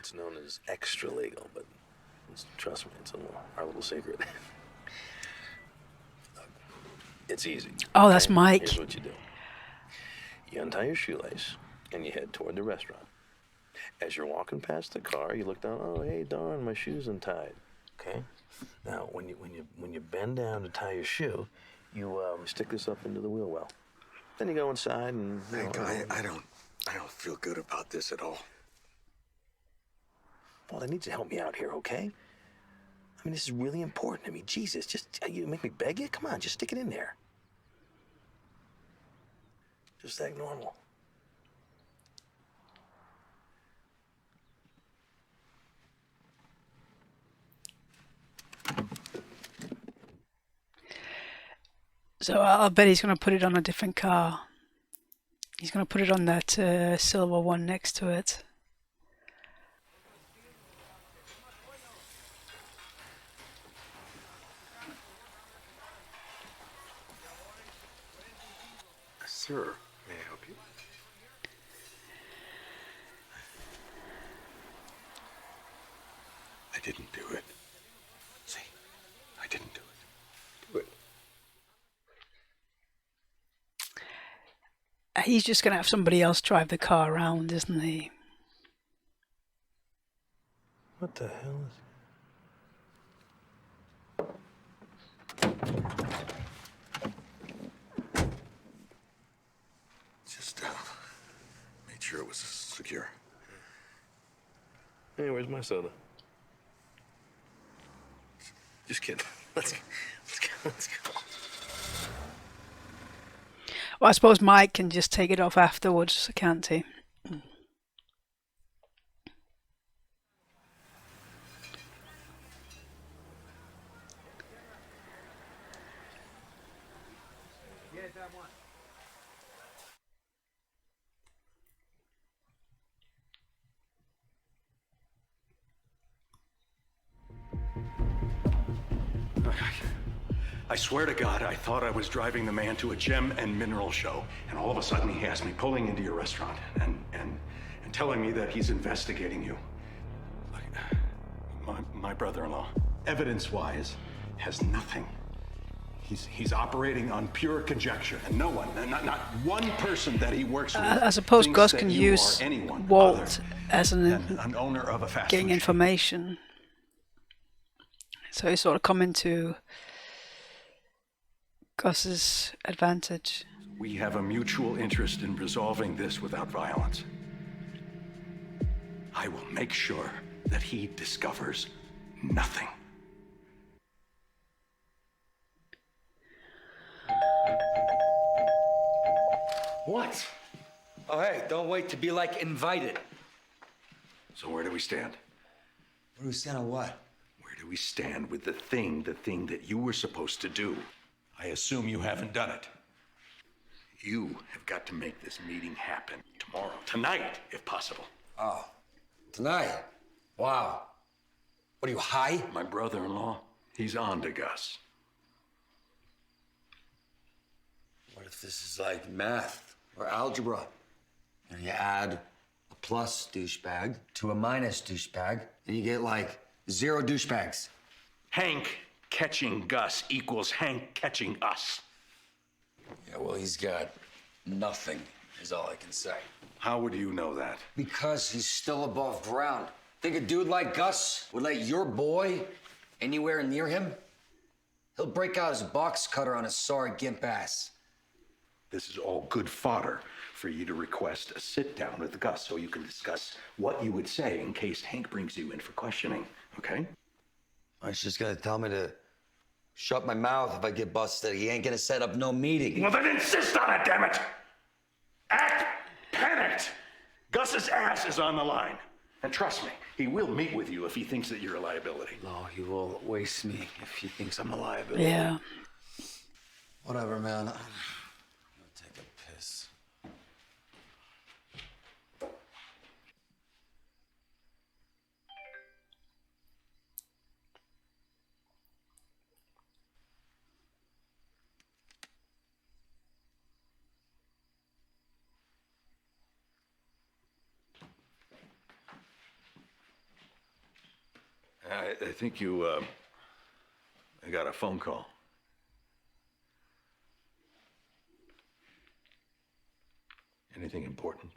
what's known as extra legal, but trust me, it's our little secret. Look, it's easy. Oh, that's Mike. Here's what you do. You untie your shoelace, and you head toward the restaurant. As you're walking past the car, you look down, oh, hey, darn, my shoe's untied. Okay? Now, when you bend down to tie your shoe, you stick this up into the wheel well. Then you go inside and... I don't feel good about this at all. Well, I need you to help me out here, okay? I mean, this is really important to me. Jesus, just, you make me beg you? Come on, just stick it in there. Just act normal. So I'll bet he's going to put it on a different car. He's going to put it on that silver one next to it. Sir, may I help you? I didn't do it. See, I didn't do it. Do it. He's just going to have somebody else drive the car around, isn't he? What the hell is... Just made sure it was secure. Hey, where's my soda? Just kidding. Let's go. Well, I suppose Mike can just take it off afterwards, can't he? I swear to God, I thought I was driving the man to a gem and mineral show, and all of a sudden he has me pulling into your restaurant and telling me that he's investigating you. My brother-in-law, evidence-wise, has nothing. He's operating on pure conjecture, and no one, not one person that he works with. I suppose Gus can use Walt as an owner of a fast getting food information. So he's sort of coming to Gus's advantage. We have a mutual interest in resolving this without violence. I will make sure that he discovers nothing. What? Oh, hey, don't wait to be, like, invited. So where do we stand? Where do we stand on what? Where do we stand with the thing that you were supposed to do? I assume you haven't done it. You have got to make this meeting happen tomorrow. Tonight, if possible. Oh, tonight? Wow. What are you, high? My brother-in-law, he's on to Gus. What if this is like math or algebra? And you add a plus douchebag to a minus douchebag, and you get like 0 douchebags. Hank catching Gus equals Hank catching us. Yeah, well, he's got nothing, is all I can say. How would you know that? Because he's still above ground. Think a dude like Gus would let your boy anywhere near him? He'll break out his box cutter on his sorry gimp ass. This is all good fodder for you to request a sit-down with Gus so you can discuss what you would say in case Hank brings you in for questioning, okay? He's just gonna tell me to shut my mouth if I get busted. He ain't gonna set up no meeting. Well, then insist on it, damn it! Act panicked! Gus's ass is on the line. And trust me, he will meet with you if he thinks that you're a liability. No, he will waste me if he thinks I'm a liability. Yeah. Whatever, man. I'm gonna take a piss. I think you, I got a phone call. Anything important?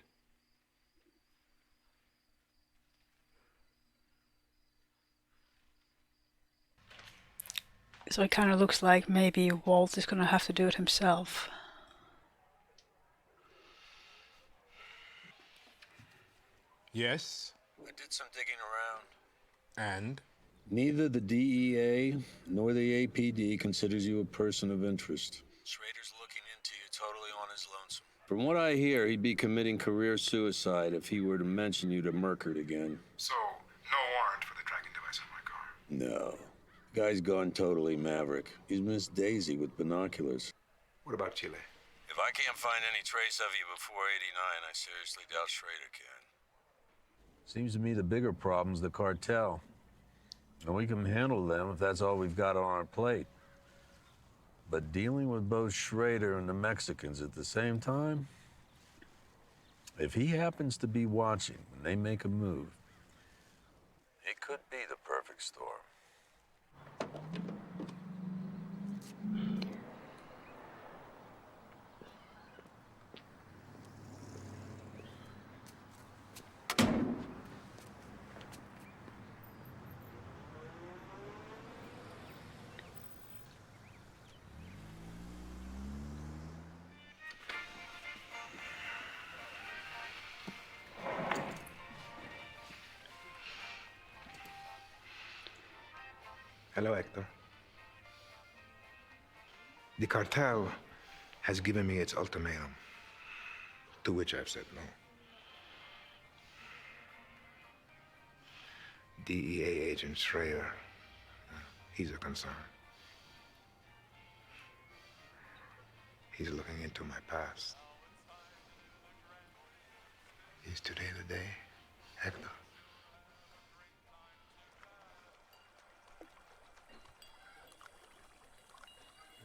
So it kind of looks like maybe Walt is gonna have to do it himself. Yes? I did some digging around. And? Neither the DEA nor the APD considers you a person of interest. Schrader's looking into you totally on his lonesome. From what I hear, he'd be committing career suicide if he were to mention you to Murkert again. So, no warrant for the tracking device on my car? No. Guy's gone totally maverick. He's missed Daisy with binoculars. What about Chile? If I can't find any trace of you before '89, I seriously doubt Schrader can. Seems to me the bigger problem's the cartel. And we can handle them if that's all we've got on our plate. But dealing with both Schrader and the Mexicans at the same time, if he happens to be watching when they make a move, it could be the perfect storm. Hello, Hector. The cartel has given me its ultimatum, to which I've said no. DEA agent Schrader, he's a concern. He's looking into my past. Is today the day, Hector?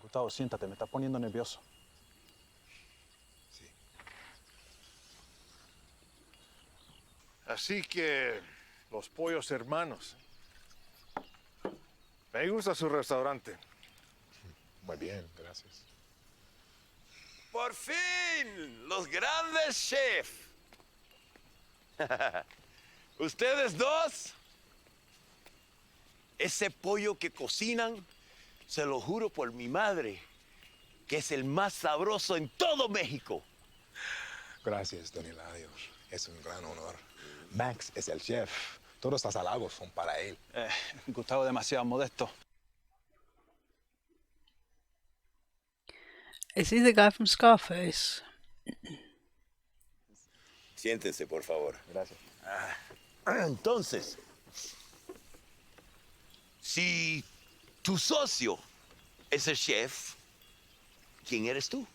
Gustavo, siéntate, me estás poniendo nervioso. Sí. Así que los pollos hermanos. Me gusta su restaurante. Muy bien, gracias. ¡Por fin! ¡Los grandes chefs! ¿Ustedes dos? Ese pollo que cocinan, se lo juro por mi madre, que es el más sabroso en todo México. Gracias, don Hilario. Es un gran honor. Max es el chef. Todos los halagos son para él. Gustavo demasiado modesto. Is he the guy from Scarface? Siéntense, por favor. Gracias. Entonces, si tu socio es el chef, ¿quién eres tú?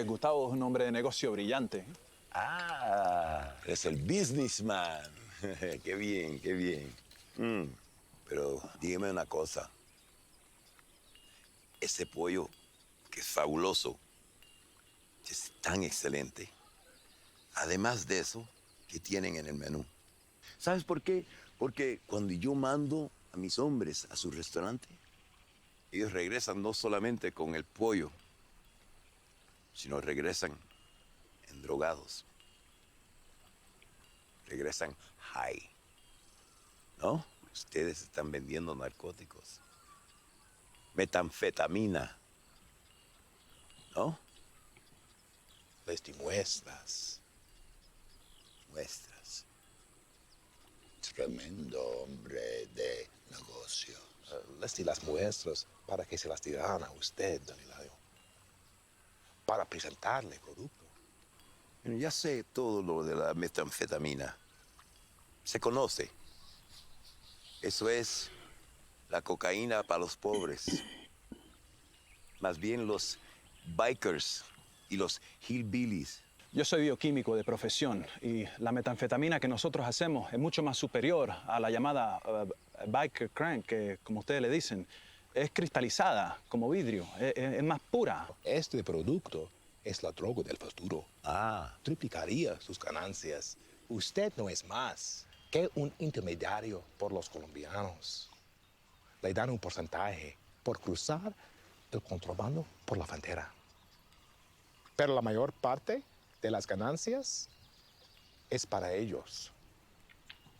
Gustavo es un hombre de negocio brillante. Ah, eres el businessman. Qué bien, qué bien. Pero dígame una cosa. Ese pollo, que es fabuloso, que es tan excelente. Además de eso, ¿qué tienen en el menú? ¿Sabes por qué? Porque cuando yo mando a mis hombres a su restaurante, ellos regresan no solamente con el pollo, sino regresan endrogados. Regresan high. ¿No? Ustedes están vendiendo narcóticos. Metanfetamina. ¿No? Les demuestras. Muestras. Tremendo hombre de negocios. Les di las muestras para que se las dieran a usted, don Hilario. Para presentarle el producto. Bueno, ya sé todo lo de la metanfetamina. Se conoce. Eso es la cocaína para los pobres. Más bien los bikers y los hillbillies. Yo soy bioquímico de profesión y la metanfetamina que nosotros hacemos es mucho más superior a la llamada biker crank, que como ustedes le dicen, es cristalizada como vidrio, es más pura. Este producto es la droga del futuro. Ah, Triplicaría sus ganancias. Usted no es más. que un intermediario por los colombianos. Le dan un porcentaje por cruzar el contrabando por la frontera. Pero la mayor parte de las ganancias es para ellos,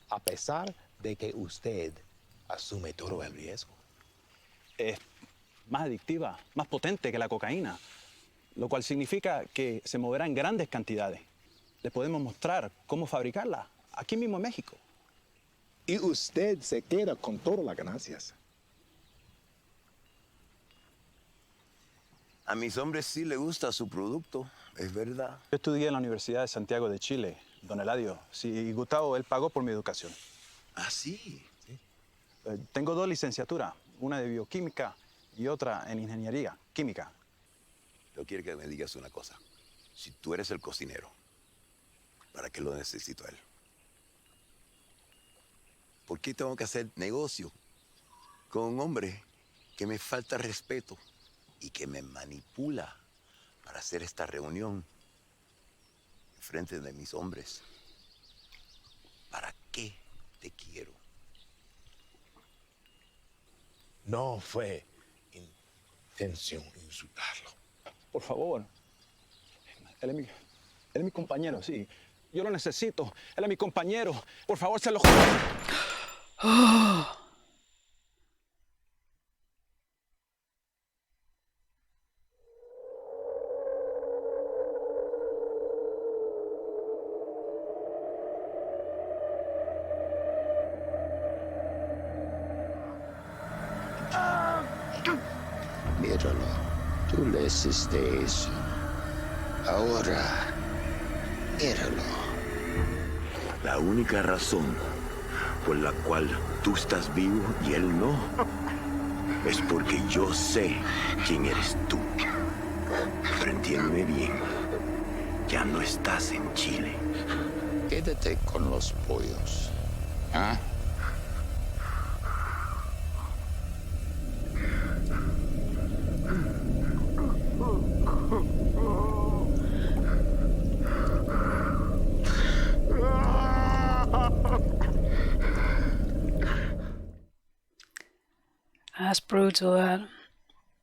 a pesar de que usted asume todo el riesgo. Es más adictiva, más potente que la cocaína, lo cual significa que se moverá en grandes cantidades. Le podemos mostrar cómo fabricarla aquí mismo en México. Y usted se queda con todas las ganancias. A mis hombres sí les gusta su producto, es verdad. Yo estudié en la Universidad de Santiago de Chile, don Eladio. Sí, y Gustavo, él pagó por mi educación. ¿Ah, sí? Tengo 2 licenciaturas, una de bioquímica y otra en ingeniería química. Yo quiero que me digas una cosa. Si tú eres el cocinero, ¿para qué lo necesito a él? ¿Por qué tengo que hacer negocio con un hombre que me falta respeto y que me manipula para hacer esta reunión en frente de mis hombres? ¿Para qué te quiero? No fue intención insultarlo. Por favor. Él es mi compañero, sí. Yo lo necesito. Él es mi compañero. Por favor, se lo juro. Míralo, tú le hiciste eso. Ahora, míralo. La única razón por la cual tú estás vivo y él no es porque yo sé quién eres tú. Pero entiéndeme bien, ya no estás en Chile. Quédate con los pollos. ¿Ah? That's brutal, that.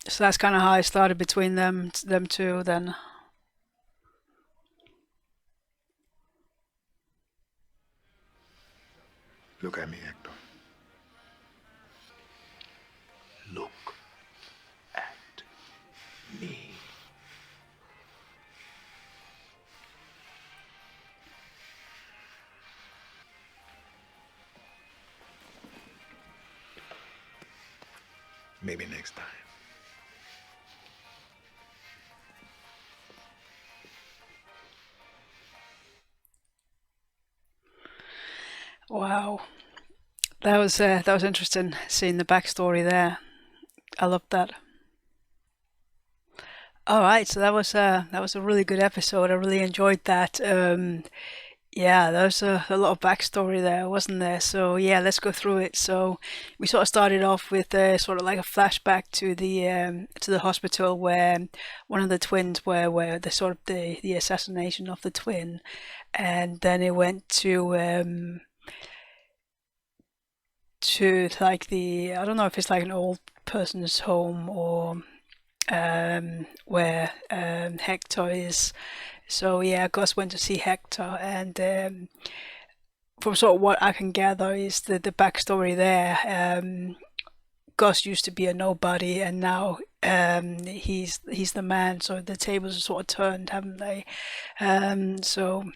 So that's kind of how it started between them two, then. Look at me, Hector. Look at me. Maybe next time. Wow, that was interesting, seeing the backstory there. I loved that. All right, so that was a really good episode. I really enjoyed that. Yeah, there was a lot of backstory there, wasn't there? So yeah, let's go through it. So we sort of started off with sort of like a flashback to the hospital where one of the twins where the sort of the assassination of the twin, and then it went to like I don't know if it's like an old person's home or where Hector is. So yeah, Gus went to see Hector, and from sort of what I can gather is the backstory there. Gus used to be a nobody, and now he's the man. So the tables are sort of turned, haven't they? So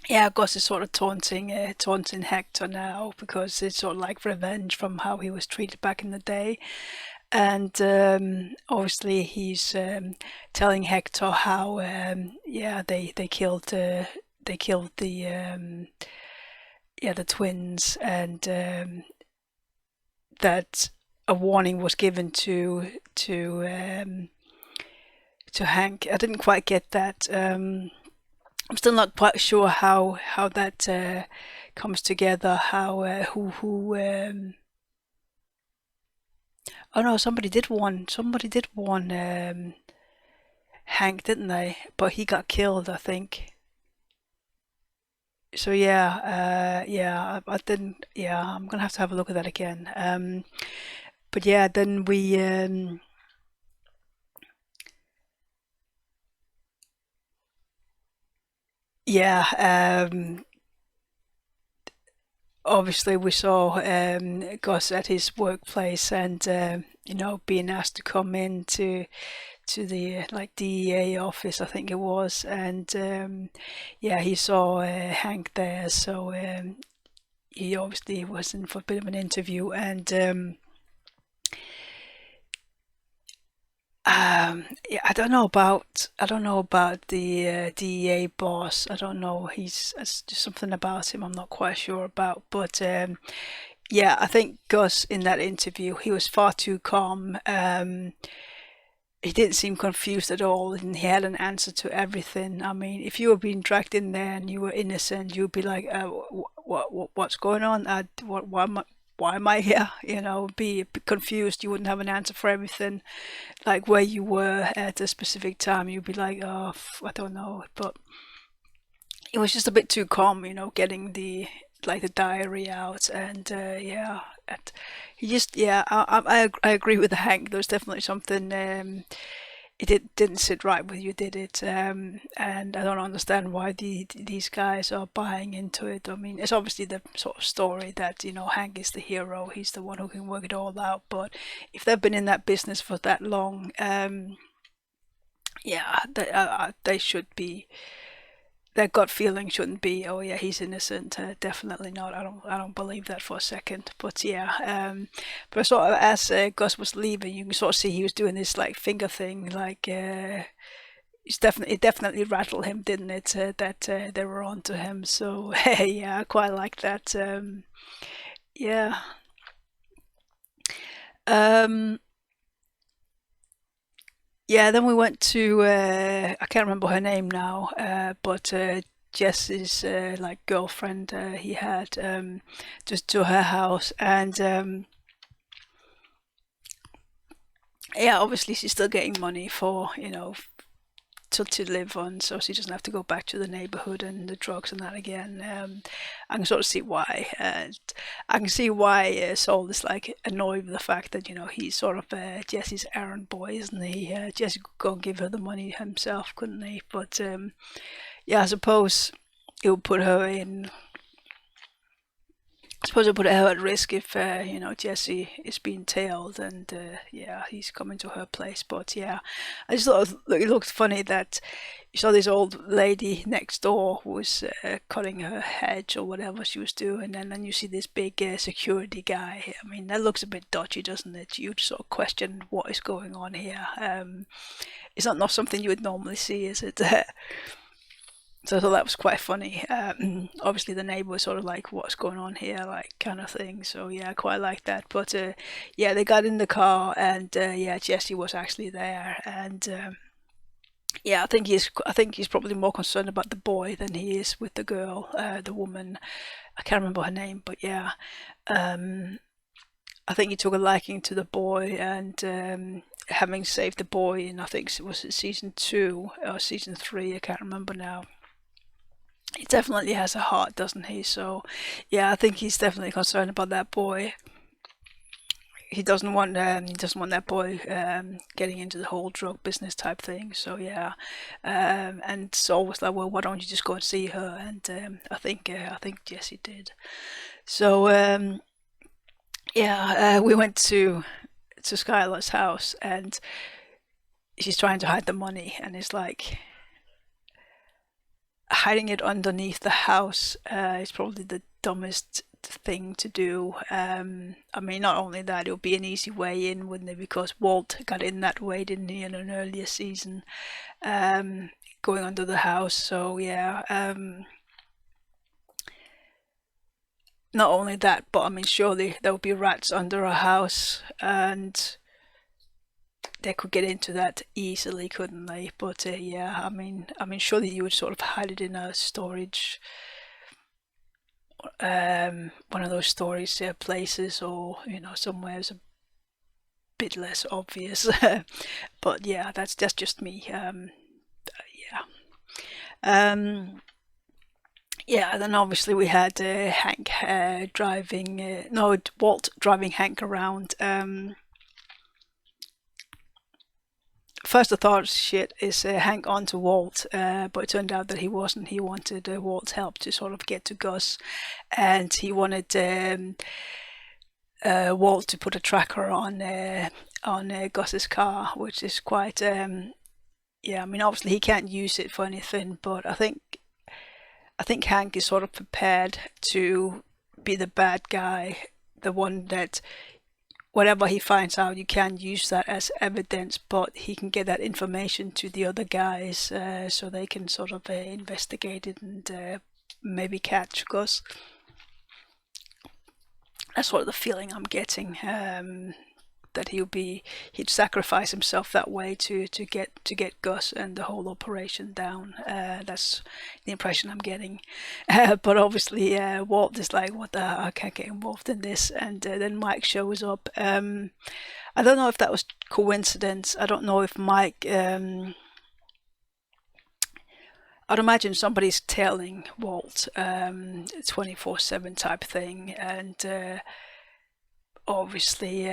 yeah, Gus is sort of taunting Hector now because it's sort of like revenge from how he was treated back in the day. And obviously he's telling Hector how they killed the twins, and that a warning was given to Hank. I didn't quite get that. I'm still not quite sure how that comes together. How who oh no, somebody did warn Hank, didn't they? But he got killed, I think. So yeah, I didn't. Yeah, I'm gonna have to look at that again. But yeah, then we. Yeah, obviously we saw Gus at his workplace, and being asked to come in to the like DEA office, I think it was, and yeah, he saw Hank there, so he obviously was in for a bit of an interview, and yeah, I don't know about the DEA boss. I don't know. It's just something about him I'm not quite sure about. But yeah, I think Gus in that interview he was far too calm. He didn't seem confused at all, and he had an answer to everything. I mean, if you were being dragged in there and you were innocent, you'd be like, what's going on? Why am I here? Be confused. You wouldn't have an answer for everything, like where you were at a specific time. You'd be like, oh, I don't know. But it was just a bit too calm, getting the diary out, and yeah, and he just, yeah, I agree with Hank. There's definitely something. Didn't sit right with you, did it? And I don't understand why these guys are buying into it. I mean, it's obviously the sort of story that Hank is the hero. He's the one who can work it all out. But if they've been in that business for that long, yeah, they should be. Their gut feeling shouldn't be, oh yeah, he's innocent. Definitely not. I don't believe that for a second. But yeah, but sort of as Gus was leaving, you can sort of see he was doing this like finger thing, like it definitely rattled him, didn't it? That they were on to him. So yeah, I quite like that. Yeah. Yeah, then we went to I can't remember her name now, but Jess's like girlfriend he had, just to her house, and yeah, obviously she's still getting money for to live on, so she doesn't have to go back to the neighborhood and the drugs and that again. I can sort of see why. I can see why Saul is like annoyed with the fact that he's sort of Jesse's errand boy, isn't he? Jesse could go and give her the money himself, couldn't he? But yeah, I suppose it would put her in. I suppose it put her at risk if Jesse is being tailed, and yeah, he's coming to her place. But yeah, I just thought it looked funny that you saw this old lady next door who was cutting her hedge or whatever she was doing, and then you see this big security guy. I mean, that looks a bit dodgy, doesn't it? You'd sort of question what is going on here. It's not something you would normally see, is it? So I thought that was quite funny. Obviously, the neighbor was sort of like, "What's going on here?" like kind of thing. So yeah, I quite like that. But yeah, they got in the car, and yeah, Jesse was actually there, and yeah, I think he's probably more concerned about the boy than he is with the girl, the woman. I can't remember her name, but yeah, I think he took a liking to the boy, and having saved the boy in, I think it was season 2 or season 3, I can't remember now. He definitely has a heart, doesn't he? So, yeah, I think he's definitely concerned about that boy. He doesn't want that boy getting into the whole drug business type thing. So yeah, and Saul was like, well, why don't you just go and see her? And I think Jesse did. So yeah, we went to Skyler's house, and she's trying to hide the money, and it's like hiding it underneath the house is probably the dumbest thing to do. I mean, not only that, it would be an easy way in, wouldn't it? Because Walt got in that way, didn't he, in an earlier season, going under the house. So yeah, not only that, but I mean, surely there would be rats under a house, and they could get into that easily, couldn't they? But yeah, I mean, surely you would sort of hide it in a storage, one of those storage places, or somewhere is a bit less obvious. But yeah, that's just me. Yeah. Yeah, and then obviously we had Hank driving, no, Walt driving Hank around. First I thought, shit, is Hank onto Walt, but it turned out that he wasn't. He wanted Walt's help to sort of get to Gus, and he wanted Walt to put a tracker on Gus's car, which is quite, yeah, I mean, obviously he can't use it for anything, but I think Hank is sort of prepared to be the bad guy, the one that whatever he finds out, you can use that as evidence, but he can get that information to the other guys so they can sort of investigate it and maybe catch Gus. That's sort of the feeling I'm getting, that he'd sacrifice himself that way to get Gus and the whole operation down. That's the impression I'm getting. But obviously, Walt is like, what the hell? I can't get involved in this. And then Mike shows up. I don't know if that was coincidence. I don't know if Mike. I'd imagine somebody's tailing Walt, 24/7 type thing, and obviously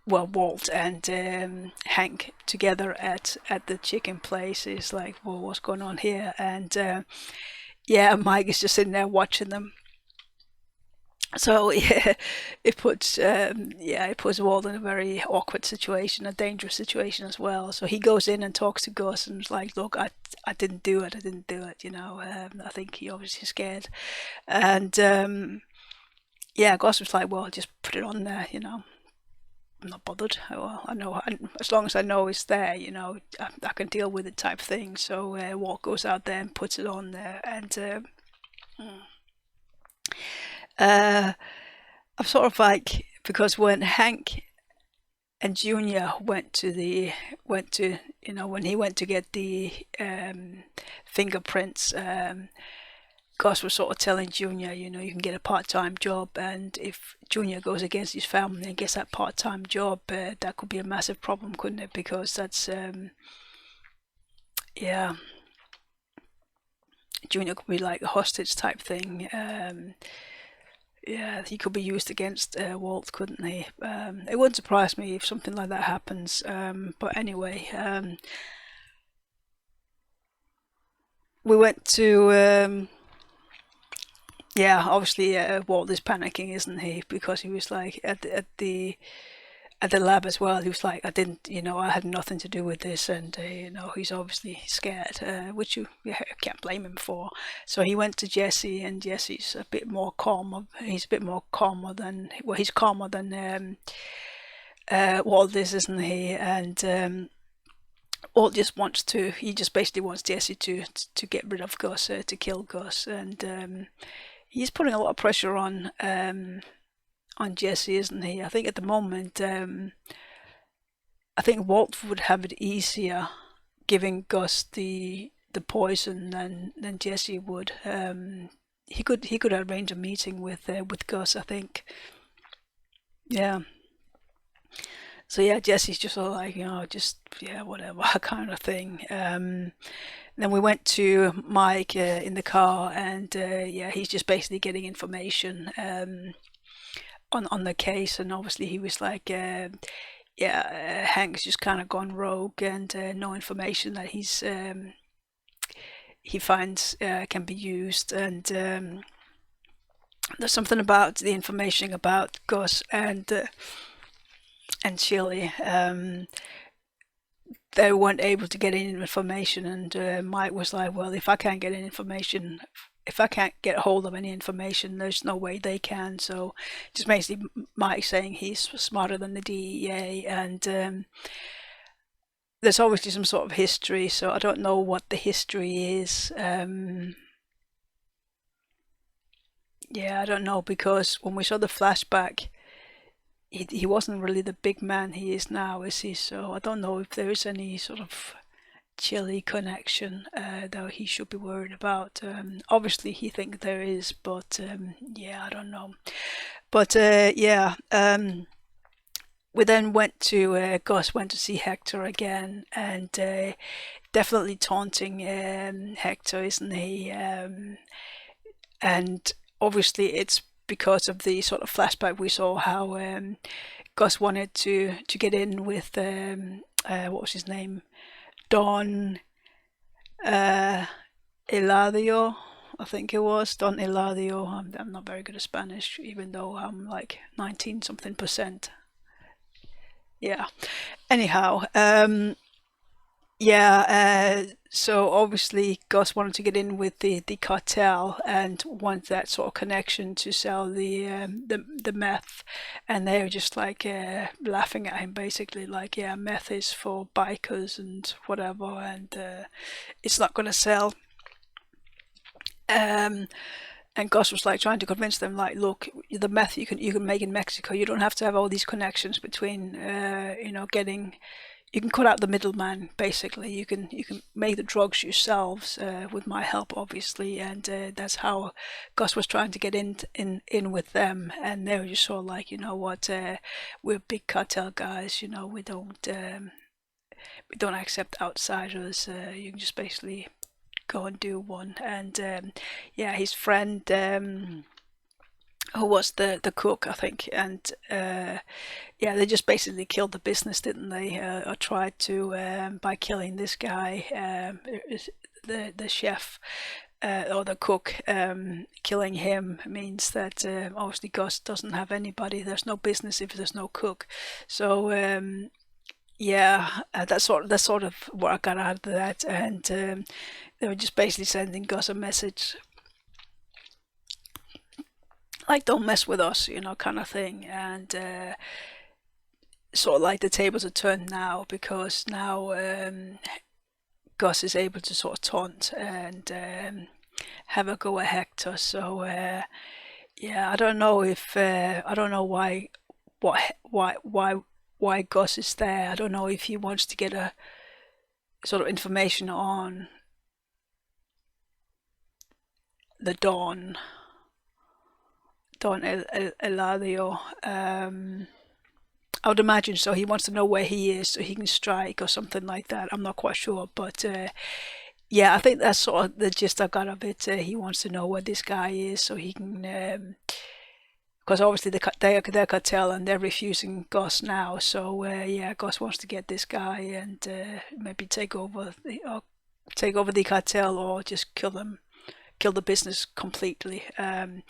Walt and Hank together at the chicken place is like, well, what's going on here? And yeah, Mike is just sitting there watching them. So yeah, it puts Walt in a very awkward situation, a dangerous situation as well. So he goes in and talks to Gus and is like, look, I didn't do it, you know. I think he obviously scared. And yeah, Gus was like, well, just put it on there, you know. I'm not bothered. Well, I know, as long as I know it's there, you know, I can deal with it type thing. So Walt goes out there and puts it on there, and I'm sort of like, because when Hank and Junior when he went to get the fingerprints, Gus was sort of telling Junior, you know, you can get a part-time job, and if Junior goes against his family and gets that part-time job, that could be a massive problem, couldn't it? Because that's, yeah, Junior could be like a hostage type thing. Yeah, he could be used against Walt, couldn't he? It wouldn't surprise me if something like that happens. But anyway, we went to. Yeah, obviously Walt is panicking, isn't he? Because he was like at the lab as well. He was like, I had nothing to do with this, and you know, he's obviously scared, which you can't blame him for. So he went to Jesse, and Jesse's a bit more calm. He's a bit more calmer than, well, he's calmer than Walt is, isn't he? And Walt just basically wants Jesse to get rid of Gus, to kill Gus, and he's putting a lot of pressure on Jesse, isn't he? I think at the moment, I think Walt would have it easier giving Gus the poison than Jesse would. He could arrange a meeting with Gus, I think. Yeah. So yeah, Jesse's just sort of like, you know, just, yeah, whatever kind of thing. Then we went to Mike in the car, and yeah, he's just basically getting information on the case, and obviously he was like, Hank's just kind of gone rogue, and no information that he finds can be used, and there's something about the information about Gus and Chili. They weren't able to get any information, and Mike was like, well, if I can't get any information, if I can't get hold of any information, there's no way they can. So just basically Mike saying he's smarter than the DEA, and there's obviously some sort of history, so I don't know what the history is. Yeah, I don't know, because when we saw the flashback, he wasn't really the big man he is now, is he? So I don't know if there is any sort of Chili connection that he should be worried about. Obviously he thinks there is, but yeah, I don't know. But yeah, we then went to Gus went to see Hector again, and definitely taunting Hector, isn't he? And obviously it's because of the sort of flashback we saw how Gus wanted to get in with what was his name, Don Eladio, I think it was Don Eladio. I'm not very good at Spanish, even though I'm like 19 something percent. Yeah. Anyhow, so obviously Gus wanted to get in with the cartel and want that sort of connection to sell the meth, and they were just like laughing at him, basically like, yeah, meth is for bikers and whatever, and it's not going to sell. And Gus was like trying to convince them, like, look, the meth you can make in Mexico. You don't have to have all these connections between, getting. You can cut out the middleman. Basically, you can make the drugs yourselves with my help, obviously, and that's how Gus was trying to get in with them. And they were just sort of like, you know what, we're big cartel guys. You know, we don't accept outsiders. You can just basically go and do one. And his friend who was the cook, I think, and they just basically killed the business, didn't they? Or tried to by killing this guy, the chef or the cook. Killing him means that obviously Gus doesn't have anybody. There's no business if there's no cook. So that's sort of what I got out of that, and they were just basically sending Gus a message like, don't mess with us, kind of thing. And sort of like the tables are turned now, because now Gus is able to sort of taunt and have a go at Hector. So I don't know if I don't know why Gus is there. I don't know if he wants to get a sort of information on the Don Eladio. I would imagine so. He wants to know where he is so he can strike or something like that. I'm not quite sure, but I think that's sort of the gist I got of it. He wants to know where this guy is so he can, because obviously they're cartel and they're refusing Gus now. So Gus wants to get this guy and maybe take over the cartel, or just kill the business completely. I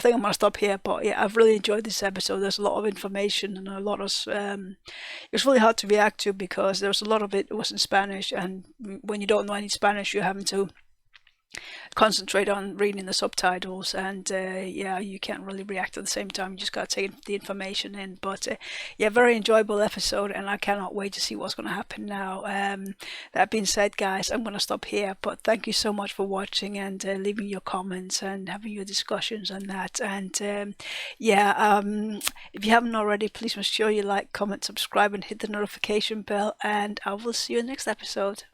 think I'm gonna stop here, but I've really enjoyed this episode. There's a lot of information and a lot of it was really hard to react to, because there was a lot of it was in Spanish, and when you don't know any Spanish, you're having to concentrate on reading the subtitles, and you can't really react at the same time. You just got to take the information in. But very enjoyable episode, and I cannot wait to see what's going to happen now. That being said, guys, I'm going to stop here, but thank you so much for watching and leaving your comments and having your discussions on that. And if you haven't already, please make sure you like, comment, subscribe, and hit the notification bell, and I will see you in the next episode.